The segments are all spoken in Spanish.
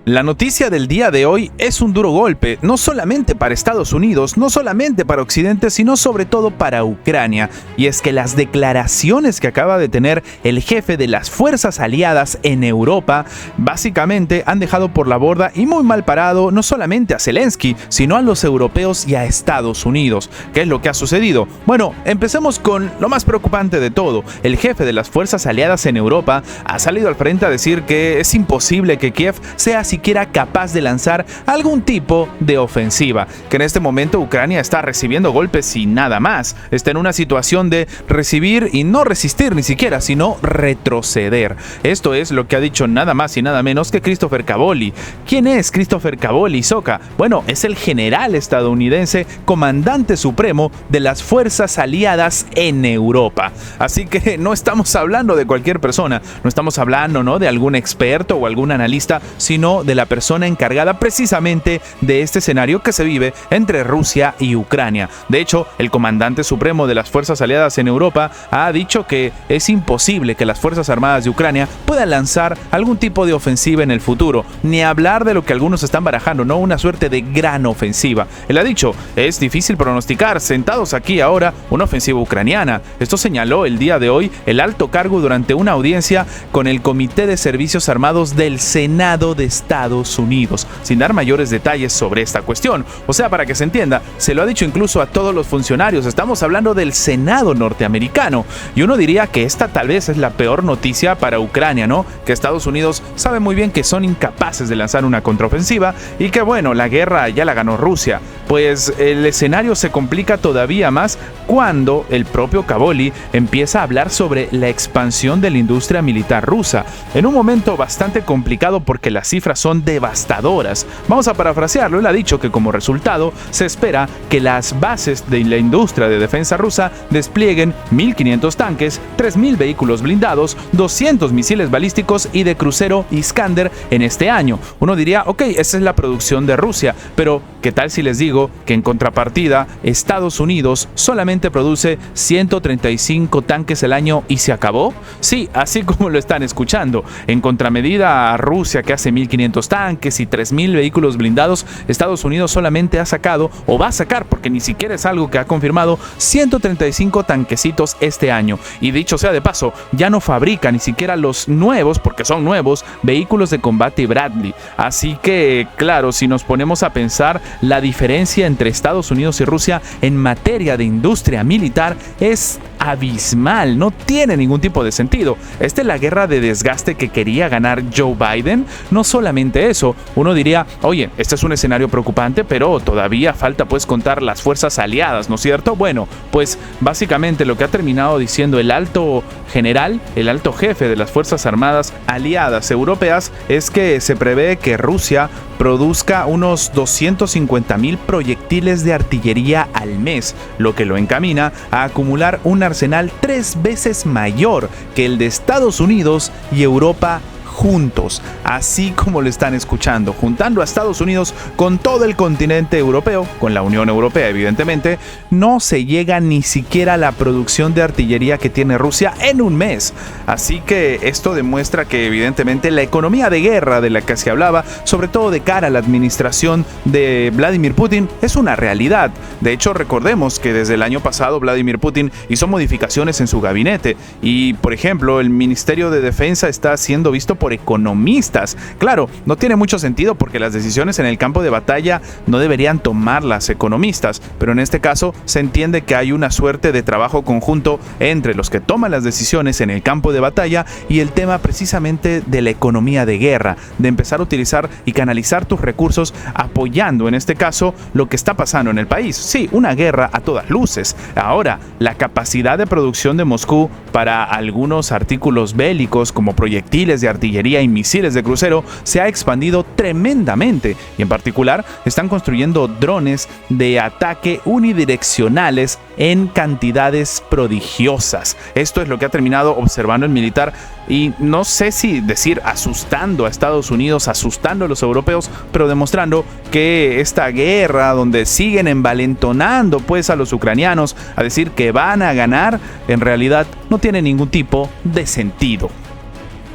La noticia del día de hoy es un duro golpe, no solamente para Estados Unidos, no solamente para Occidente, sino sobre todo para Ucrania. Y es que las declaraciones que acaba de tener el jefe de las fuerzas aliadas en Europa, básicamente han dejado por la borda y muy mal parado no solamente a Zelensky, sino a los europeos y a Estados Unidos. ¿Qué es lo que ha sucedido? Bueno, empecemos con lo más preocupante de todo. El jefe de las fuerzas aliadas en Europa ha salido al frente a decir que es imposible que Kiev sea siquiera capaz de lanzar algún tipo de ofensiva, que en este momento Ucrania está recibiendo golpes y nada más, está en una situación de recibir y no resistir ni siquiera, sino retroceder. Esto es lo que ha dicho nada más y nada menos que Christopher Cavoli. ¿Quién es Christopher Cavoli, Soca? Bueno, es el general estadounidense, comandante supremo de las fuerzas aliadas en Europa. Así que no estamos hablando de cualquier persona, no estamos hablando, ¿no?, de algún experto o algún analista, sino de la persona encargada precisamente de este escenario que se vive entre Rusia y Ucrania. De hecho, el comandante supremo de las fuerzas aliadas en Europa ha dicho que es imposible que las fuerzas armadas de Ucrania puedan lanzar algún tipo de ofensiva en el futuro, ni hablar de lo que algunos están barajando, no una suerte de gran ofensiva. Él ha dicho, es difícil pronosticar, sentados aquí ahora, una ofensiva ucraniana. Esto señaló el día de hoy el alto cargo durante una audiencia con el Comité de Servicios Armados del Senado de Estados Unidos, sin dar mayores detalles sobre esta cuestión. O sea, para que se entienda, se lo ha dicho incluso a todos los funcionarios. Estamos hablando del Senado norteamericano. Y uno diría que esta tal vez es la peor noticia para Ucrania, ¿no? Que Estados Unidos sabe muy bien que son incapaces de lanzar una contraofensiva y que, bueno, la guerra ya la ganó Rusia. Pues el escenario se complica todavía más cuando el propio Cavoli empieza a hablar sobre la expansión de la industria militar rusa, en un momento bastante complicado porque las cifras son devastadoras. Vamos a parafrasearlo, él ha dicho que como resultado se espera que las bases de la industria de defensa rusa desplieguen 1.500 tanques, 3.000 vehículos blindados, 200 misiles balísticos y de crucero Iskander en este año. Uno diría, ok, esa es la producción de Rusia, pero ¿qué tal si les digo que en contrapartida Estados Unidos solamente produce 135 tanques al año y se acabó? Sí, así como lo están escuchando. En contramedida a Rusia, que hace 1.500 tanques y 3.000 vehículos blindados, Estados Unidos solamente ha sacado, o va a sacar, porque ni siquiera es algo que ha confirmado, 135 tanquecitos este año. Y dicho sea de paso, ya no fabrica ni siquiera los nuevos, porque son nuevos, vehículos de combate Bradley. Así que, claro, si nos ponemos a pensar, la diferencia entre Estados Unidos y Rusia en materia de industria militar es abismal, no tiene ningún tipo de sentido. Esta es la guerra de desgaste que quería ganar Joe Biden. No solamente eso, uno diría, oye, este es un escenario preocupante, pero todavía falta pues contar las fuerzas aliadas, ¿no es cierto? Bueno, pues básicamente lo que ha terminado diciendo el alto general, el alto jefe de las fuerzas armadas aliadas europeas, es que se prevé que Rusia produzca unos 250.000 proyectiles de artillería al mes, lo que lo encamina a acumular un arsenal 3 veces mayor que el de Estados Unidos y Europa juntos, así como lo están escuchando, juntando a Estados Unidos con todo el continente europeo, con la Unión Europea evidentemente, no se llega ni siquiera a la producción de artillería que tiene Rusia en un mes. Así que esto demuestra que evidentemente la economía de guerra de la que se hablaba, sobre todo de cara a la administración de Vladimir Putin, es una realidad. De hecho, recordemos que desde el año pasado Vladimir Putin hizo modificaciones en su gabinete y, por ejemplo, el Ministerio de Defensa está siendo visto por economistas. Claro, no tiene mucho sentido porque las decisiones en el campo de batalla no deberían tomarlas economistas, pero en este caso se entiende que hay una suerte de trabajo conjunto entre los que toman las decisiones en el campo de batalla y el tema precisamente de la economía de guerra, de empezar a utilizar y canalizar tus recursos apoyando en este caso lo que está pasando en el país. Sí, una guerra a todas luces. Ahora, la capacidad de producción de Moscú para algunos artículos bélicos como proyectiles de artillería y misiles de crucero se ha expandido tremendamente y en particular están construyendo drones de ataque unidireccionales en cantidades prodigiosas. Esto es lo que ha terminado observando el militar y no sé si decir asustando a Estados Unidos, asustando a los europeos, pero demostrando que esta guerra donde siguen envalentonando pues a los ucranianos a decir que van a ganar, en realidad no tiene ningún tipo de sentido.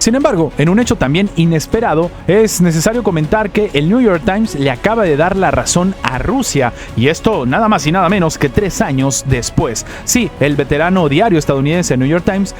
Sin embargo, en un hecho también inesperado, es necesario comentar que el New York Times le acaba de dar la razón a Rusia, y esto nada más y nada menos que 3 años después. Sí, el veterano diario estadounidense New York Times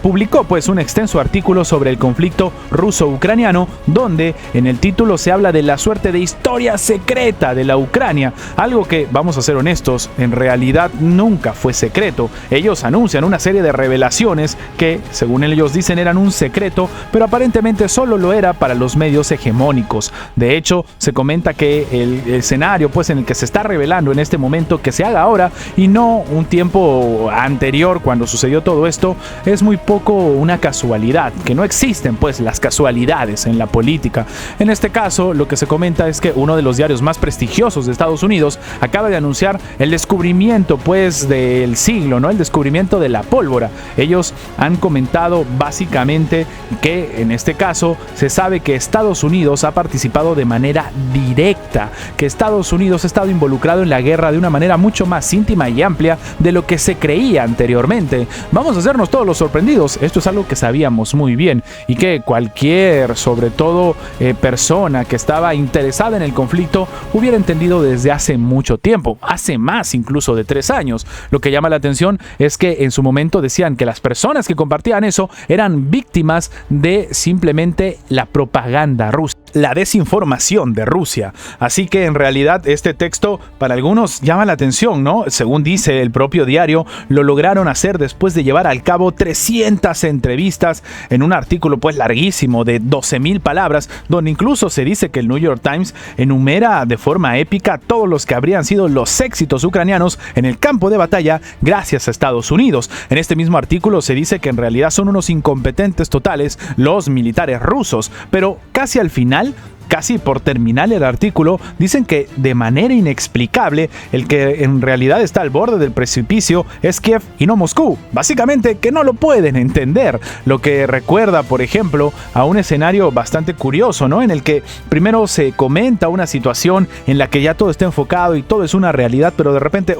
publicó pues un extenso artículo sobre el conflicto ruso-ucraniano, donde en el título se habla de la suerte de historia secreta de la Ucrania, algo que, vamos a ser honestos, en realidad nunca fue secreto. Ellos anuncian una serie de revelaciones que, según ellos dicen, eran un secreto, pero aparentemente solo lo era para los medios hegemónicos. De hecho, se comenta que el escenario pues en el que se está revelando en este momento, que se haga ahora y no un tiempo anterior cuando sucedió todo esto, es muy poco una casualidad, que no existen pues las casualidades en la política. En este caso, lo que se comenta es que uno de los diarios más prestigiosos de Estados Unidos acaba de anunciar el descubrimiento pues del siglo, ¿no? El descubrimiento de la pólvora. Ellos han comentado básicamente que en este caso se sabe que Estados Unidos ha participado de manera directa, que Estados Unidos ha estado involucrado en la guerra de una manera mucho más íntima y amplia de lo que se creía anteriormente. Vamos a hacernos todos los sorprendidos, esto es algo que sabíamos muy bien y que cualquier, sobre todo persona que estaba interesada en el conflicto, hubiera entendido desde hace mucho tiempo, hace más incluso de 3 años. Lo que llama la atención es que en su momento decían que las personas que compartían eso eran víctimas de simplemente la propaganda rusa, la desinformación de Rusia. Así que en realidad este texto para algunos llama la atención, ¿no? Según dice el propio diario, lo lograron hacer después de llevar al cabo 300 entrevistas en un artículo pues larguísimo de 12,000 palabras, donde incluso se dice que el New York Times enumera de forma épica todos los que habrían sido los éxitos ucranianos en el campo de batalla gracias a Estados Unidos. En este mismo artículo se dice que en realidad son unos incompetentes totales los militares rusos, pero casi al final, casi por terminar el artículo, dicen que de manera inexplicable el que en realidad está al borde del precipicio es Kiev y no Moscú. Básicamente que no lo pueden entender, lo que recuerda, por ejemplo, a un escenario bastante curioso, ¿no? En el que primero se comenta una situación en la que ya todo está enfocado y todo es una realidad, pero de repente,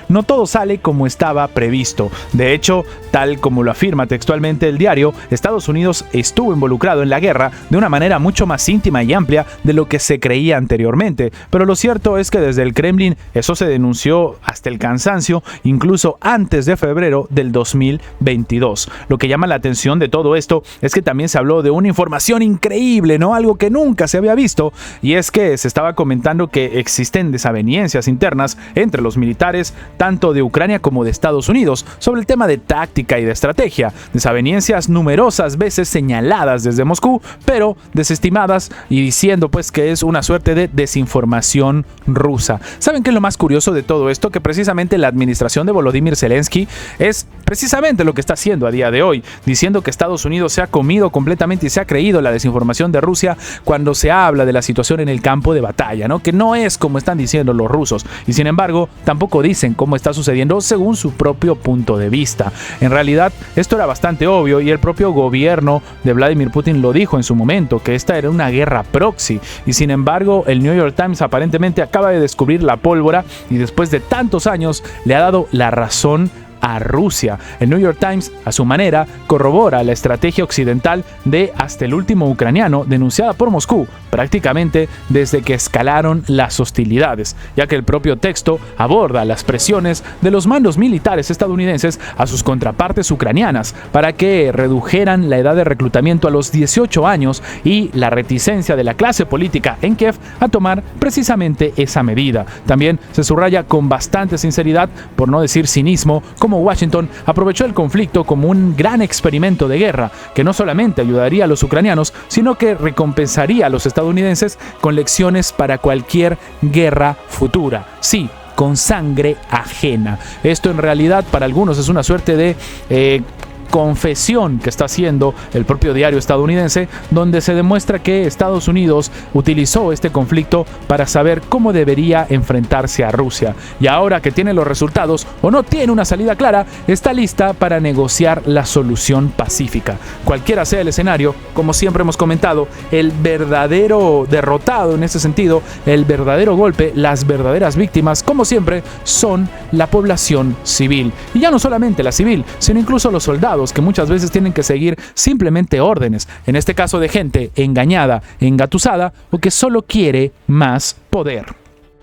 no todo sale como estaba previsto. De hecho, tal como lo afirma textualmente el diario, Estados Unidos estuvo involucrado en la guerra de una manera mucho más íntima y amplia de lo que se creía anteriormente, pero lo cierto es que desde el Kremlin eso se denunció hasta el cansancio, incluso antes de febrero del 2022. Lo que llama la atención de todo esto es que también se habló de una información increíble, ¿no? Algo que nunca se había visto, y es que se estaba comentando que existen desavenencias internas entre los militares tanto de Ucrania como de Estados Unidos sobre el tema de táctica y de estrategia, desavenencias numerosas veces señaladas desde Moscú, pero desestimadas y diciendo pues que es una suerte de desinformación rusa. ¿Saben qué es lo más curioso de todo esto? Que precisamente la administración de Volodymyr Zelensky es precisamente lo que está haciendo a día de hoy, diciendo que Estados Unidos se ha comido completamente y se ha creído la desinformación de Rusia cuando se habla de la situación en el campo de batalla, ¿no? Que no es como están diciendo los rusos, y sin embargo tampoco dicen cómo está sucediendo según su propio punto de vista. En realidad esto era bastante obvio y el propio gobierno de Vladimir Putin lo dijo en su momento, que esta era una guerra proxy, y sin embargo el New York Times aparentemente acaba de descubrir la pólvora y después de tantos años le ha dado la razón a Rusia. El New York Times, a su manera, corrobora la estrategia occidental de hasta el último ucraniano denunciada por Moscú prácticamente desde que escalaron las hostilidades, ya que el propio texto aborda las presiones de los mandos militares estadounidenses a sus contrapartes ucranianas para que redujeran la edad de reclutamiento a los 18 años y la reticencia de la clase política en Kiev a tomar precisamente esa medida. También se subraya con bastante sinceridad, por no decir cinismo, como Washington aprovechó el conflicto como un gran experimento de guerra que no solamente ayudaría a los ucranianos, sino que recompensaría a los estadounidenses con lecciones para cualquier guerra futura. Sí, con sangre ajena. Esto en realidad para algunos es una suerte de confesión que está haciendo el propio diario estadounidense, donde se demuestra que Estados Unidos utilizó este conflicto para saber cómo debería enfrentarse a Rusia, y ahora que tiene los resultados o no tiene una salida clara, está lista para negociar la solución pacífica. Cualquiera sea el escenario, como siempre hemos comentado, el verdadero derrotado en ese sentido, el verdadero golpe, las verdaderas víctimas, como siempre, son la población civil, y ya no solamente la civil, sino incluso los soldados estados que muchas veces tienen que seguir simplemente órdenes, en este caso de gente engañada, engatusada o que solo quiere más poder.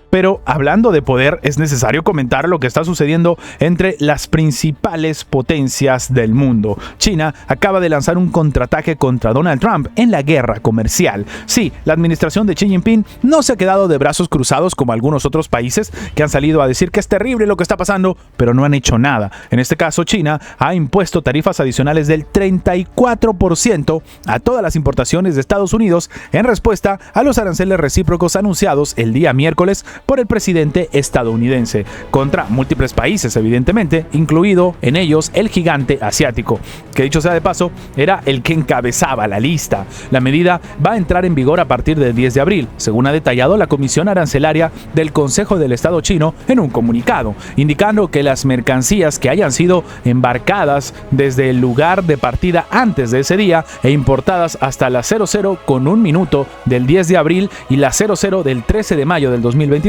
Pero hablando de poder, es necesario comentar lo que está sucediendo entre las principales potencias del mundo. China acaba de lanzar un contraataque contra Donald Trump en la guerra comercial. Sí, la administración de Xi Jinping no se ha quedado de brazos cruzados como algunos otros países que han salido a decir que es terrible lo que está pasando, pero no han hecho nada. En este caso, China ha impuesto tarifas adicionales del 34% a todas las importaciones de Estados Unidos en respuesta a los aranceles recíprocos anunciados el día miércoles por el presidente estadounidense, contra múltiples países evidentemente, incluido en ellos el gigante asiático, que dicho sea de paso, era el que encabezaba la lista. La medida va a entrar en vigor a partir del 10 de abril, según ha detallado la Comisión Arancelaria del Consejo del Estado chino en un comunicado, indicando que las mercancías que hayan sido embarcadas desde el lugar de partida antes de ese día e importadas hasta las 00:01 del 10 de abril y las 00 del 13 de mayo del 2025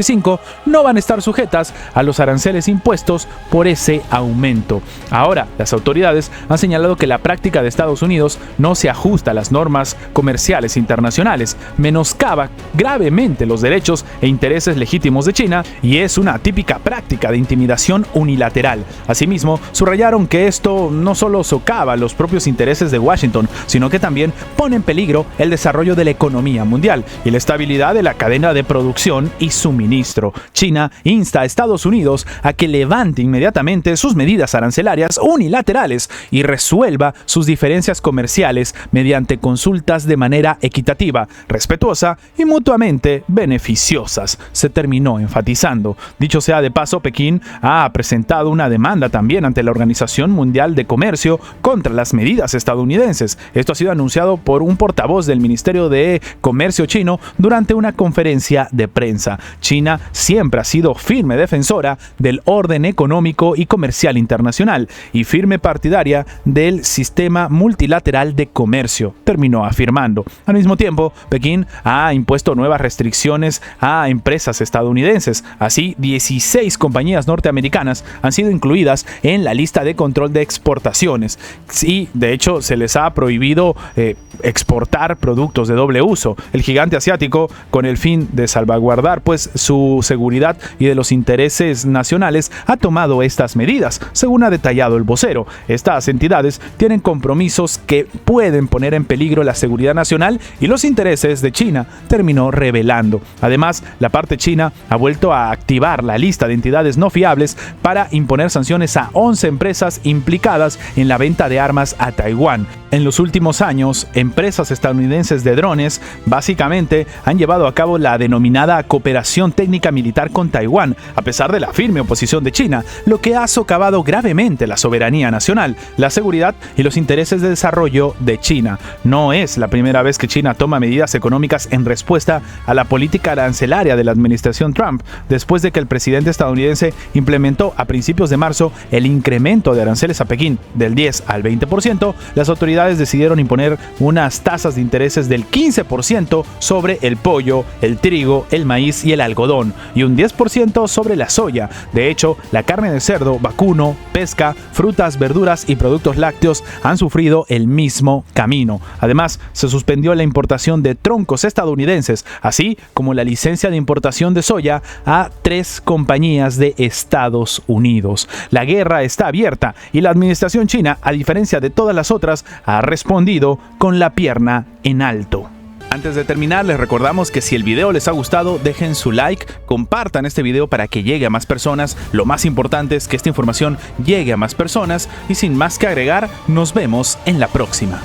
no van a estar sujetas a los aranceles impuestos por ese aumento. Ahora, las autoridades han señalado que la práctica de Estados Unidos no se ajusta a las normas comerciales internacionales, menoscaba gravemente los derechos e intereses legítimos de China y es una típica práctica de intimidación unilateral. Asimismo, subrayaron que esto no solo socava los propios intereses de Washington, sino que también pone en peligro el desarrollo de la economía mundial y la estabilidad de la cadena de producción y suministro. China insta a Estados Unidos a que levante inmediatamente sus medidas arancelarias unilaterales y resuelva sus diferencias comerciales mediante consultas de manera equitativa, respetuosa y mutuamente beneficiosas, se terminó enfatizando. Dicho sea de paso, Pekín ha presentado una demanda también ante la Organización Mundial de Comercio contra las medidas estadounidenses. Esto ha sido anunciado por un portavoz del Ministerio de Comercio chino durante una conferencia de prensa. China siempre ha sido firme defensora del orden económico y comercial internacional y firme partidaria del sistema multilateral de comercio, terminó afirmando. Al mismo tiempo, Pekín ha impuesto nuevas restricciones a empresas estadounidenses. Así, 16 compañías norteamericanas han sido incluidas en la lista de control de exportaciones y, de hecho, se les ha prohibido exportar productos de doble uso. El gigante asiático, con el fin de salvaguardar su seguridad y de los intereses nacionales, ha tomado estas medidas, según ha detallado el vocero. Estas entidades tienen compromisos que pueden poner en peligro la seguridad nacional y los intereses de China, terminó revelando. Además, la parte china ha vuelto a activar la lista de entidades no fiables para imponer sanciones a 11 empresas implicadas en la venta de armas a Taiwán. En los últimos años, empresas estadounidenses de drones básicamente han llevado a cabo la denominada cooperación técnica militar con Taiwán, a pesar de la firme oposición de China, lo que ha socavado gravemente la soberanía nacional, la seguridad y los intereses de desarrollo de China. No es la primera vez que China toma medidas económicas en respuesta a la política arancelaria de la administración Trump, después de que el presidente estadounidense implementó a principios de marzo el incremento de aranceles a Pekín del 10 al 20%, las autoridades decidieron imponer unas tasas de intereses del 15% sobre el pollo, el trigo, el maíz y el algodón, y un 10% sobre la soya. De hecho, la carne de cerdo, vacuno, pesca, frutas, verduras y productos lácteos han sufrido el mismo camino. Además, se suspendió la importación de troncos estadounidenses, así como la licencia de importación de soya a 3 compañías de Estados Unidos. La guerra está abierta y la administración china, a diferencia de todas las otras, ha respondido con la pierna en alto. Antes de terminar, les recordamos que si el video les ha gustado, dejen su like, compartan este video para que llegue a más personas. Lo más importante es que esta información llegue a más personas y sin más que agregar, nos vemos en la próxima.